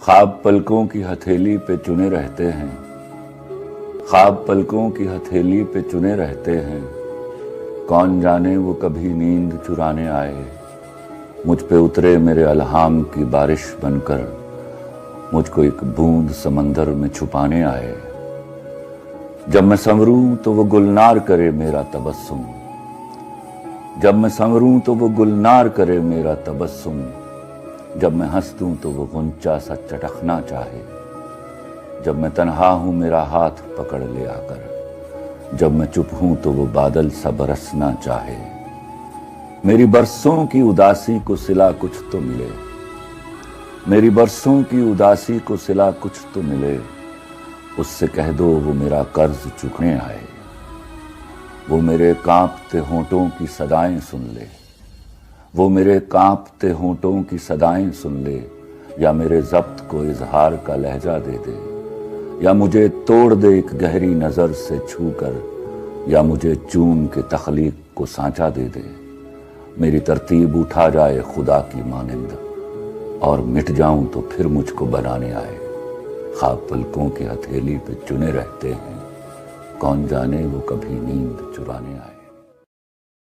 ख्वाब पलकों की हथेली पे चुने रहते हैं, ख्वाब पलकों की हथेली पे चुने रहते हैं। कौन जाने वो कभी नींद चुराने आए, मुझ पे उतरे मेरे अलहाम की बारिश बनकर, मुझको एक बूंद समंदर में छुपाने आए। जब मैं संवरूं तो वो गुलनार करे मेरा तबस्सुम, जब मैं संवरूं तो वो गुलनार करे मेरा तबस्सुम। जब मैं हंस दूं तो वो गुंचा सा चटकना चाहे, जब मैं तन्हा हूं मेरा हाथ पकड़ ले आकर, जब मैं चुप हूं तो वो बादल सा बरसना चाहे। मेरी बरसों की उदासी को सिला कुछ तो मिले, मेरी बरसों की उदासी को सिला कुछ तो मिले। उससे कह दो वो मेरा कर्ज चुकने आए, वो मेरे कांपते होंठों की सदाएं सुन ले, वो मेरे कांपते होंठों की सदाएं सुन ले। या मेरे ज़ब्त को इजहार का लहजा दे दे, या मुझे तोड़ दे एक गहरी नज़र से छू कर, या मुझे चूम के तख्लीक को सांचा दे दे। मेरी तरतीब उठा जाए खुदा की मानिंद, और मिट जाऊं तो फिर मुझको बनाने आए। ख्वाब पलकों की हथेली पे चुने रहते हैं, कौन जाने वो कभी नींद चुराने आए।